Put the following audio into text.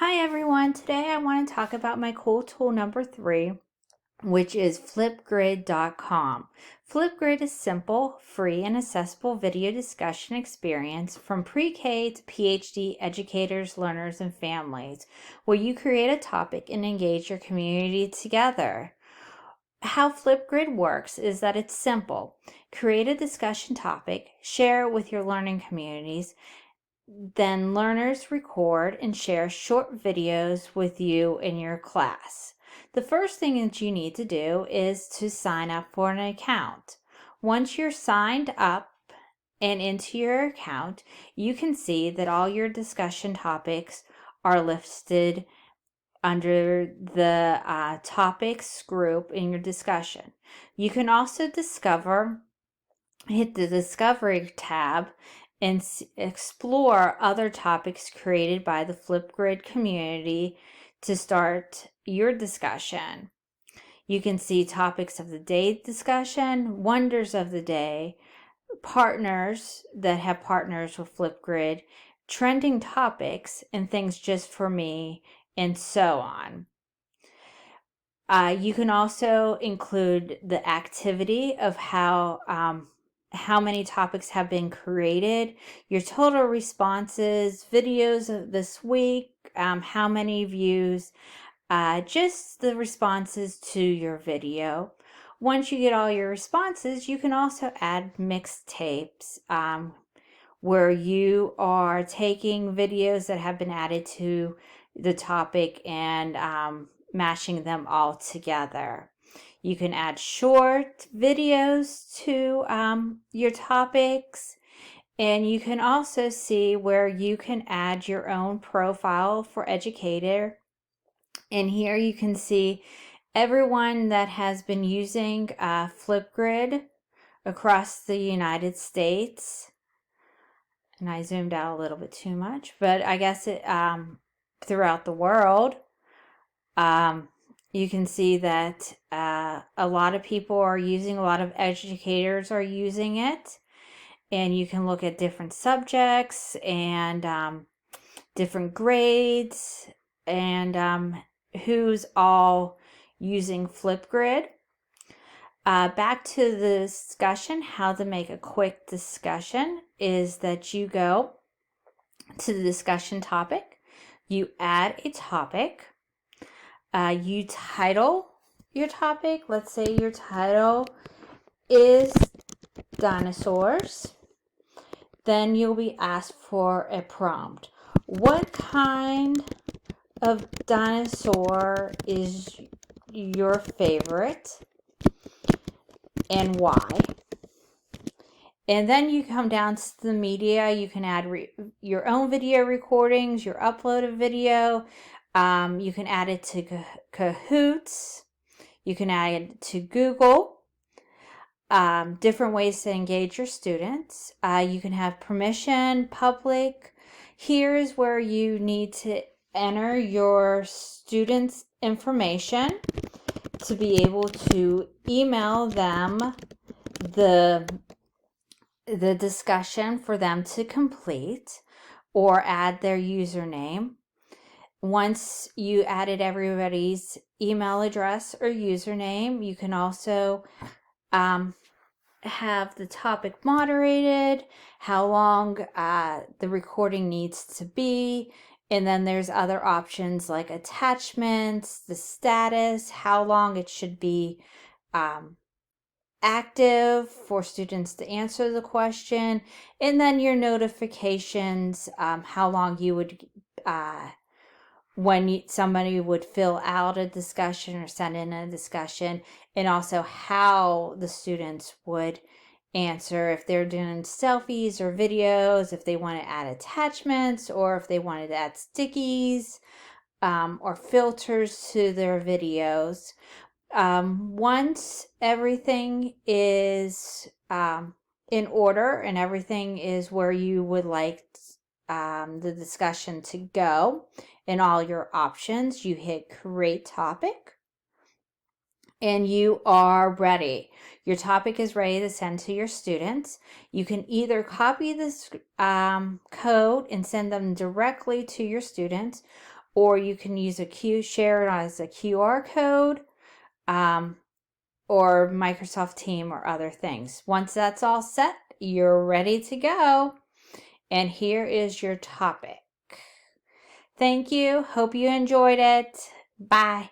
Hi everyone, today I want to talk about my cool tool number 3, which is Flipgrid.com. Flipgrid is simple, free, and accessible video discussion experience from pre-K to PhD educators, learners, and families, where you create a topic and engage your community together. How Flipgrid works is that it's simple. Create a discussion topic, share it with your learning communities, then learners record and share short videos with you in your class. The first thing that you need to do is to sign up for an account. Once you're signed up and into your account, you can see that all your discussion topics are listed under the topics group in your discussion. You can also hit the Discovery tab and explore other topics created by the Flipgrid community to start your discussion. You can see topics of the day discussion, wonders of the day, partners that have partners with Flipgrid, trending topics, and things just for me, and so on. You can also include the activity of how many topics have been created, your total responses, videos of this week, how many views, just the responses to your video. Once you get all your responses, you can also add mixtapes where you are taking videos that have been added to the topic and mashing them all together. You can add short videos to your topics, and you can also see where you can add your own profile for Educator. And here you can see everyone that has been using Flipgrid across the United States. And I zoomed out a little bit too much, but I guess it throughout the world. You can see that a lot of people are using, a lot of educators are using it, and you can look at different subjects and different grades and who's all using Flipgrid. Back to the discussion, how to make a quick discussion is that you go to the discussion topic, you add a topic, you title your topic. Let's say your title is dinosaurs. Then you'll be asked for a prompt. What kind of dinosaur is your favorite and why? And then you come down to the media. You can add your own video recordings, your uploaded video. You can add it to Kahoots. You can add it to Google. Different ways to engage your students. You can have permission, public. Here's where you need to enter your students' information to be able to email them the discussion for them to complete or add their username. Once you added everybody's email address or username, you can also have the topic moderated, how long the recording needs to be, and then there's other options like attachments, the status, how long it should be active for students to answer the question, and then your notifications, how long you would when somebody would fill out a discussion or send in a discussion, and also how the students would answer, if they're doing selfies or videos, if they want to add attachments, or if they wanted to add stickies or filters to their videos. Once everything is in order and everything is where you would like the discussion to go and all your options, you hit create topic and you are ready. Your topic is ready to send to your students. You can either copy this code and send them directly to your students, or you can use share it as a QR code, or Microsoft Team or other things. Once that's all set, you're ready to go. And here is your topic. Thank you. Hope you enjoyed it. Bye.